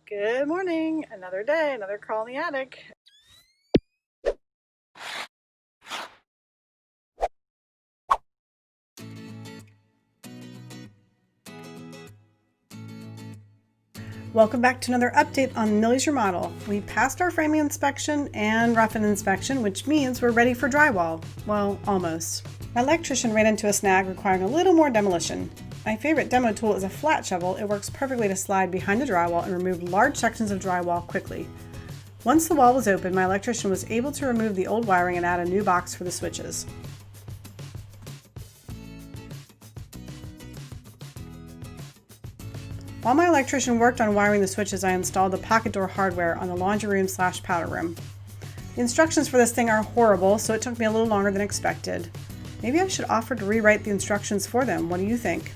Good morning, another day, another crawl in the attic. Welcome back to another update on Millie's Remodel. We passed our framing inspection and rough-in inspection, which means we're ready for drywall. Well, almost. My electrician ran into a snag requiring a little more demolition. My favorite demo tool is a flat shovel. It works perfectly to slide behind the drywall and remove large sections of drywall quickly. Once the wall was open, my electrician was able to remove the old wiring and add a new box for the switches. While my electrician worked on wiring the switches, I installed the pocket door hardware on the laundry room / powder room. The instructions for this thing are horrible, so it took me a little longer than expected. Maybe I should offer to rewrite the instructions for them. What do you think?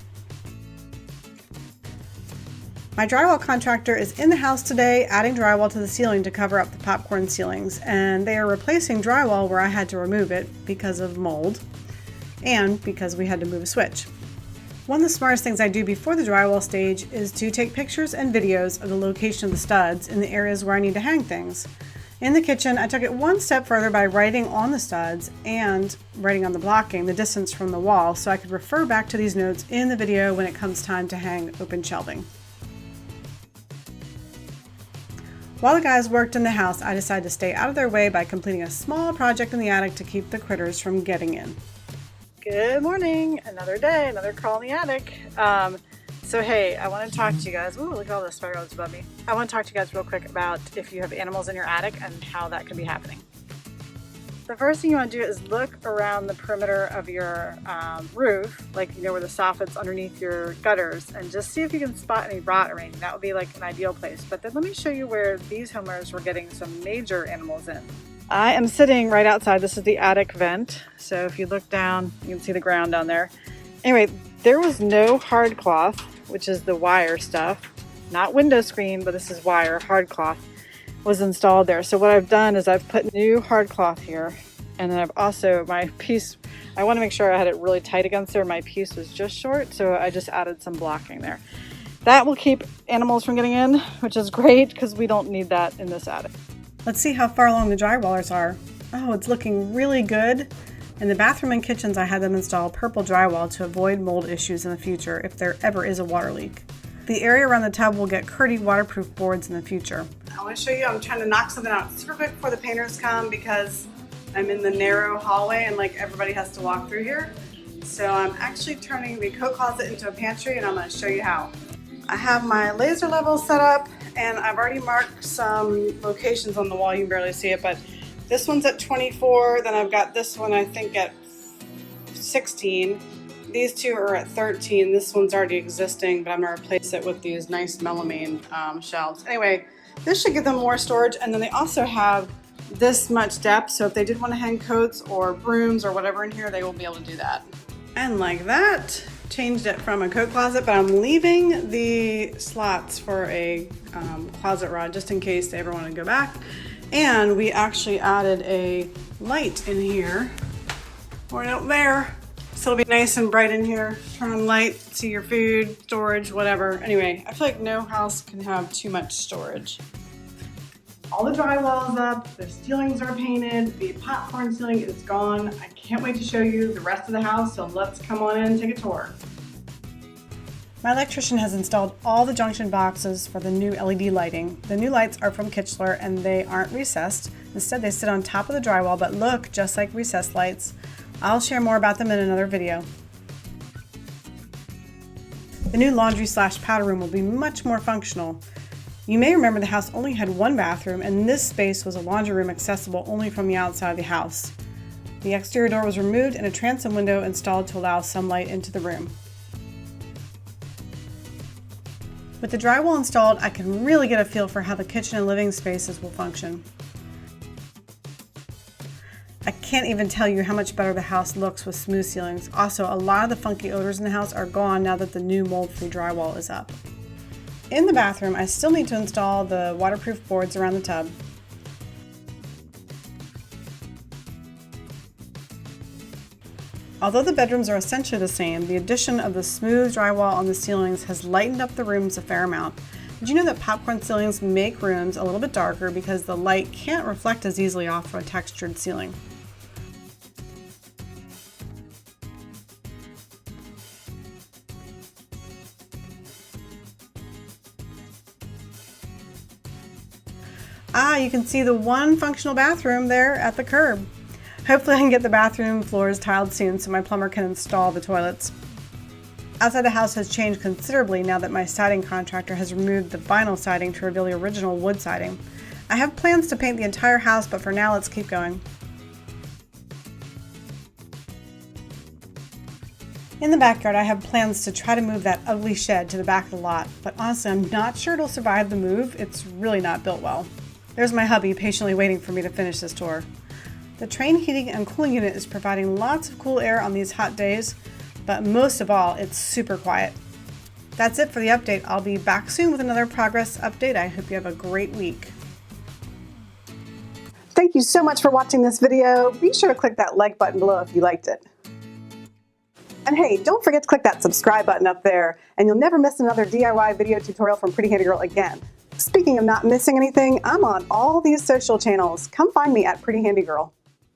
My drywall contractor is in the house today, adding drywall to the ceiling to cover up the popcorn ceilings, and they are replacing drywall where I had to remove it because of mold and because we had to move a switch. One of the smartest things I do before the drywall stage is to take pictures and videos of the location of the studs in the areas where I need to hang things. In the kitchen, I took it one step further by writing on the studs and writing on the blocking the distance from the wall so I could refer back to these notes in the video when it comes time to hang open shelving. While the guys worked in the house, I decided to stay out of their way by completing a small project in the attic to keep the critters from getting in. Good morning, another day, another crawl in the attic. So hey, I want to talk to you guys. Ooh, look at all the spider webs above me. I want to talk to you guys real quick about if you have animals in your attic and how that can be happening. The first thing you want to do is look around the perimeter of your roof, like you know where the soffit's underneath your gutters, and just see if you can spot any rot or anything. That would be like an ideal place. But then let me show you where these homeowners were getting some major animals in. I am sitting right outside. This is the attic vent. So if you look down, you can see the ground down there. Anyway, there was no hard cloth, which is the wire stuff, not window screen, but this is wire. Hard cloth was installed there. So what I've done is I've put new hard cloth here, and then I've also, my piece, I want to make sure I had it really tight against there. My piece was just short, so I just added some blocking there. That will keep animals from getting in, which is great because we don't need that in this attic. Let's see how far along the drywallers are. Oh, it's looking really good. In the bathroom and kitchens, I had them install purple drywall to avoid mold issues in the future if there ever is a water leak. The area around the tub will get curdy waterproof boards in the future. I want to show you, I'm trying to knock something out super quick before the painters come because I'm in the narrow hallway and like everybody has to walk through here. So I'm actually turning the coat closet into a pantry and I'm going to show you how. I have my laser level set up and I've already marked some locations on the wall. You can barely see it, but this one's at 24. Then I've got this one, I think, at 16. These two are at 13. This one's already existing, but I'm gonna replace it with these nice melamine shelves. Anyway, this should give them more storage. And then they also have this much depth. So if they did want to hang coats or brooms or whatever in here, they will be able to do that. And like that, changed it from a coat closet, but I'm leaving the slots for a closet rod just in case they ever want to go back. And we actually added a light in here, right up there, so it'll be nice and bright in here. Turn on light, see your food, storage, whatever. Anyway, I feel like no house can have too much storage. All the drywall is up, the ceilings are painted, the popcorn ceiling is gone. I can't wait to show you the rest of the house, so let's come on in and take a tour. My electrician has installed all the junction boxes for the new LED lighting. The new lights are from Kichler and they aren't recessed. Instead, they sit on top of the drywall but look just like recessed lights. I'll share more about them in another video. The new laundry / powder room will be much more functional. You may remember the house only had one bathroom and this space was a laundry room accessible only from the outside of the house. The exterior door was removed and a transom window installed to allow some light into the room. With the drywall installed, I can really get a feel for how the kitchen and living spaces will function. I can't even tell you how much better the house looks with smooth ceilings. Also, a lot of the funky odors in the house are gone now that the new mold-free drywall is up. In the bathroom, I still need to install the waterproof boards around the tub. Although the bedrooms are essentially the same, the addition of the smooth drywall on the ceilings has lightened up the rooms a fair amount. Did you know that popcorn ceilings make rooms a little bit darker because the light can't reflect as easily off of a textured ceiling? You can see the one functional bathroom there at the curb. Hopefully I can get the bathroom floors tiled soon so my plumber can install the toilets. Outside the house has changed considerably now that my siding contractor has removed the vinyl siding to reveal the original wood siding. I have plans to paint the entire house, but for now let's keep going. In the backyard I have plans to try to move that ugly shed to the back of the lot, but honestly I'm not sure it'll survive the move. It's really not built well. There's my hubby patiently waiting for me to finish this tour. The Train heating and cooling unit is providing lots of cool air on these hot days, but most of all, it's super quiet. That's it for the update. I'll be back soon with another progress update. I hope you have a great week. Thank you so much for watching this video. Be sure to click that like button below if you liked it. And hey, don't forget to click that subscribe button up there, and you'll never miss another DIY video tutorial from Pretty Handy Girl again. Speaking of not missing anything, I'm on all these social channels. Come find me at Pretty Handy Girl.